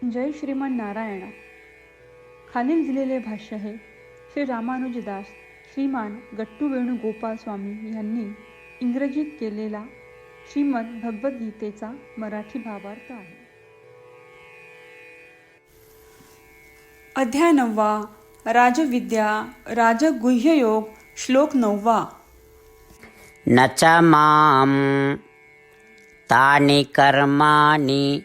जय श्रीमन नारायण. खालील दिलेले भाष्य हे श्री रामानुजदास श्रीमान गट्टू वेणुगोपाल स्वामी यांनी इंग्रजीत केलेला श्रीमद भगवद्गीतेचा मराठी भावार्थ आहे. अध्याय 9. राजविद्या राजगुह्ययोग. श्लोक 9. न च मां तानि कर्माणि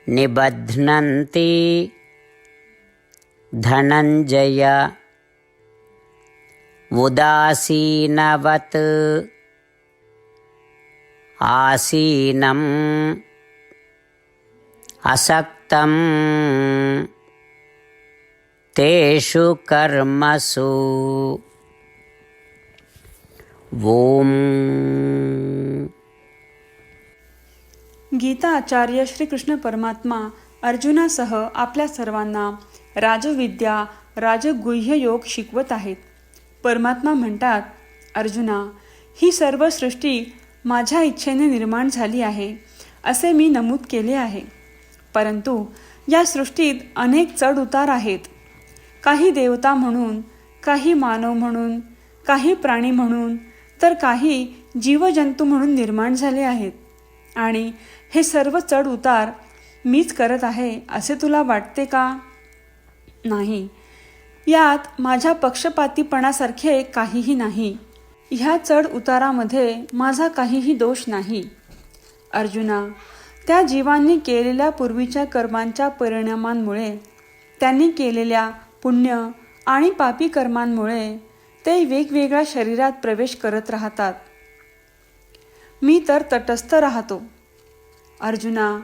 निबध्नन्ति धनञ्जय उदासीनवत् आसीनम् असक्तं तेषु कर्मसु. ओम. गीता आचार्य श्रीकृष्ण परमात्मा अर्जुनासह आपल्या सर्वांना राजविद्या राजगुह्य योग शिकवत आहेत. परमात्मा म्हणतात, अर्जुना, ही सर्व सृष्टी माझ्या इच्छेने निर्माण झाली आहे असे मी नमूद केले आहे. परंतु या सृष्टीत अनेक चढ उतार आहेत. काही देवता म्हणून, काही मानव म्हणून, काही प्राणी म्हणून, तर काही जीवजंतू म्हणून निर्माण झाले आहेत. आणि हे सर्व चढ उतार मीच करत आहे असे तुला वाटते का? नाही, यात माझ्या पक्षपातीपणासारखे काहीही नाही. ह्या चढ उतारामध्ये माझा काहीही दोष नाही. अर्जुना, त्या जीवांनी केलेल्या पूर्वीच्या कर्मांच्या परिणामांमुळे, त्यांनी केलेल्या पुण्य आणि पापी कर्मांमुळे ते वेगवेगळ्या शरीरात प्रवेश करत राहतात. मी तर तटस्थ राहतो. अर्जुना,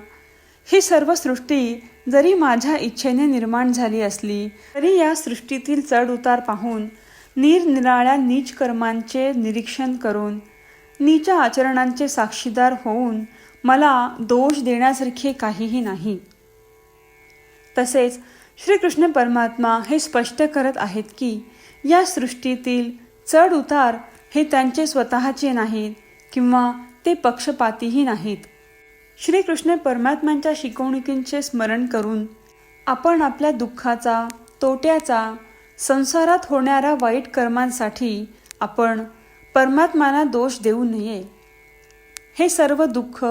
ही सर्व सृष्टी जरी माझ्या इच्छेने निर्माण झाली असली तरी या सृष्टीतील चढ उतार पाहून, निरनिराळ्या नीच कर्मांचे निरीक्षण करून, नीच आचरणांचे साक्षीदार होऊन मला दोष देण्यासारखे काहीही नाही. तसेच श्रीकृष्ण परमात्मा हे स्पष्ट करत आहेत की या सृष्टीतील चढ उतार हे त्यांचे स्वतःचे नाहीत किंवा ते पक्षपातीही नाहीत. श्रीकृष्ण परमात्म्यांच्या शिकवणुकींचे स्मरण करून आपण आपल्या दुःखाचा, तोट्याचा, संसारात होणाऱ्या वाईट कर्मांसाठी आपण परमात्म्यांना दोष देऊ नये. हे सर्व दुःख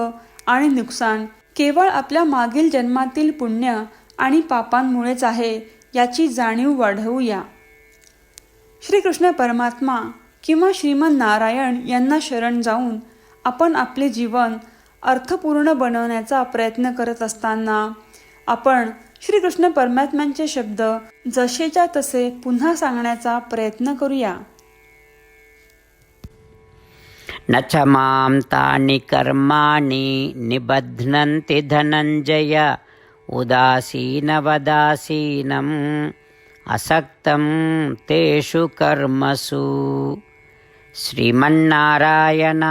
आणि नुकसान केवळ आपल्या मागील जन्मातील पुण्य आणि पापांमुळेच आहे याची जाणीव वाढवूया. श्रीकृष्ण परमात्मा किंवा श्रीमन नारायण यांना शरण जाऊन आपण आपले जीवन अर्थपूर्ण बनवण्याचा प्रयत्न करत असताना आपण श्रीकृष्ण परमात्म्यांचे शब्द जसेच्या तसे पुन्हा सांगण्याचा प्रयत्न करूया. न च मां तानि कर्माणि निबध्नन्ति धनञ्जय उदासीनवदासीनम् असक्तं तेषु कर्मसु. श्रीमन्नारायण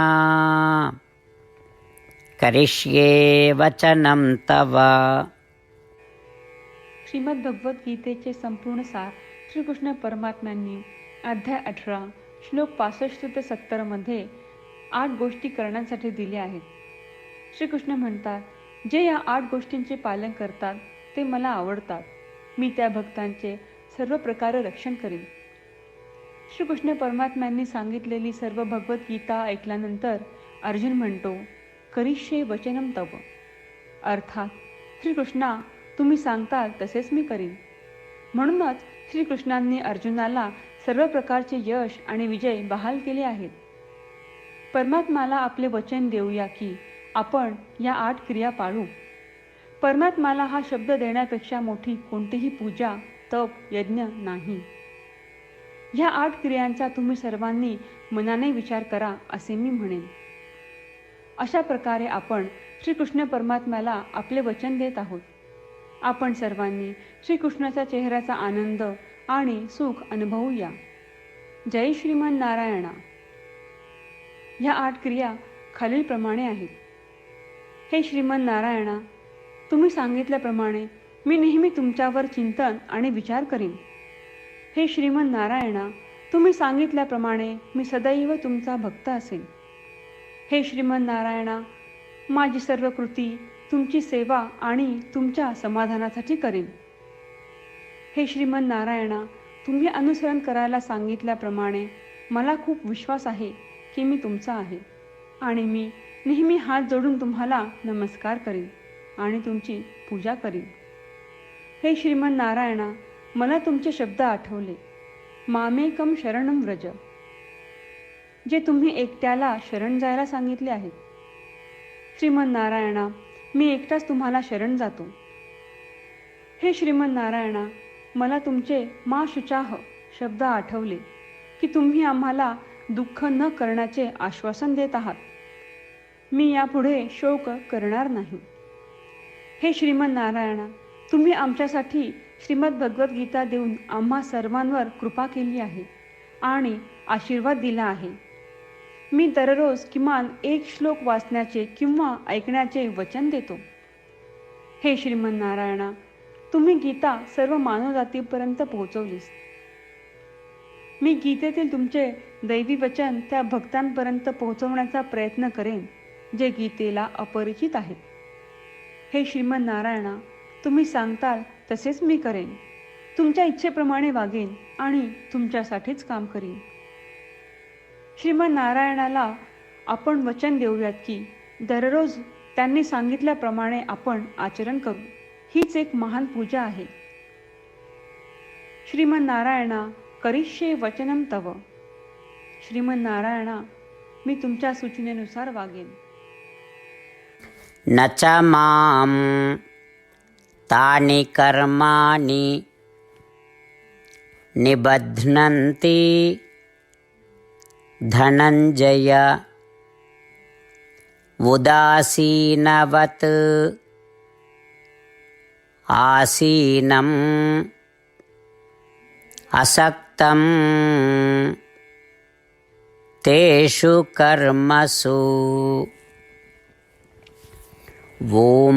करिष्ये वचनं तव. श्रीमद भगवद्गीतेचे संपूर्ण सार श्रीकृष्ण परमात्म्यांनी अध्याय 18 श्लोक 65 ते 70 मध्ये 8 गोष्टी करण्यासाठी दिल्या आहेत. श्रीकृष्ण म्हणतात, जे या 8 गोष्टींचे पालन करतात ते मला आवडतात. मी त्या भक्तांचे सर्व प्रकारे रक्षण करीन. श्रीकृष्ण परमात्म्यांनी सांगितलेली सर्व भगवद्गीता ऐकल्यानंतर अर्जुन म्हणतो, करिष्ये वचनं तव. अर्थात श्रीकृष्णा, तुम्ही सांगताल तसेच मी करीन. म्हणूनच श्रीकृष्णांनी अर्जुनाला सर्व प्रकारचे यश आणि विजय बहाल केले आहेत. परमात्म्याला आपले वचन देऊया की आपण या 8 क्रिया पाळू. परमात्म्याला हा शब्द देण्यापेक्षा मोठी कोणतीही पूजा, तप, यज्ञ नाही. ह्या 8 क्रियांचा तुम्ही सर्वांनी मनाने विचार करा असे मी म्हणेन. अशा प्रकारे आपण श्रीकृष्ण परमात्म्याला आपले वचन देत आहोत. आपण सर्वांनी श्रीकृष्णाच्या चेहऱ्याचा आनंद आणि सुख अनुभवूया. जय श्रीमन नारायणा. ह्या 8 क्रिया खालीलप्रमाणे आहेत. हे श्रीमन नारायणा, तुम्ही सांगितल्याप्रमाणे मी नेहमी तुमच्यावर चिंतन आणि विचार करीन. हे श्रीमन नारायणा, तुम्ही सांगितल्याप्रमाणे मी सदैव तुमचा भक्त असेन. हे श्रीमन नारायणा, माझी सर्व कृती तुमची सेवा आणि तुमच्या समाधानासाठी करेन. हे श्रीमन नारायणा, तुम्ही अनुसरण करायला सांगितल्याप्रमाणे मला खूप विश्वास आहे की मी तुमचा आहे आणि मी नेहमी हात जोडून तुम्हाला नमस्कार करीन आणि तुमची पूजा करीन. हे श्रीमन नारायणा, मला तुमचे शब्द आठवले. मामेकम शरणम व्रज, जे तुम्ही एकट्याला शरण जायला सांगितले आहेत. श्रीमन नारायणा, मी एकटाच तुम्हाला शरण जातो. हे श्रीमन नारायणा, मला तुमचे मा शुचाह शब्द आठवले की तुम्ही आम्हाला दुःख न करण्याचे आश्वासन देत आहात. मी यापुढे शोक करणार नाही. हे श्रीमन नारायणा, तुम्ही आमच्यासाठी श्रीमद भगवद्गीता देऊन आम्हा सर्वांवर कृपा केली आहे आणि आशीर्वाद दिला आहे. मी दररोज किमान एक श्लोक वाचण्याचे किंवा ऐकण्याचे वचन देतो. हे श्रीमन नारायणा, तुम्ही गीता सर्व मानवजातीपर्यंत पोहोचवलीस. मी गीतेतील तुमचे दैवी वचन त्या भक्तांपर्यंत पोहोचवण्याचा प्रयत्न करेन जे गीतेला अपरिचित आहेत. हे श्रीमन नारायणा, तुम्ही सांगताल तसेच मी करेन. तुमच्या इच्छेप्रमाणे वागेन आणि तुमच्यासाठीच काम करीन. श्रीमन नारायणाला आपण वचन देऊयात की दररोज त्यांनी सांगितल्याप्रमाणे आपण आचरण करू. हीच एक महान पूजा आहे. श्रीमन नारायणा, करिष्ये वचनम तव. श्रीमन नारायणा, मी तुमच्या सूचनेनुसार वागेन. न च मां तानि कर्माणि निबध्नन्ति धनञ्जय उदासीनवत् आसीनम् असक्तं तेषु कर्मसु. ॐ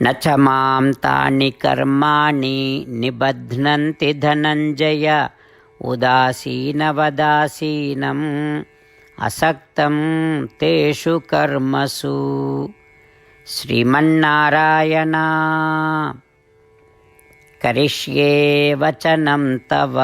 न च मां तानि कर्माणि निबध्नन्ति धनञ्जय उदासीनवदासीनम् असक्तं तेषु कर्मसु. श्रीमन्नारायण, करिष्ये वचनं तव.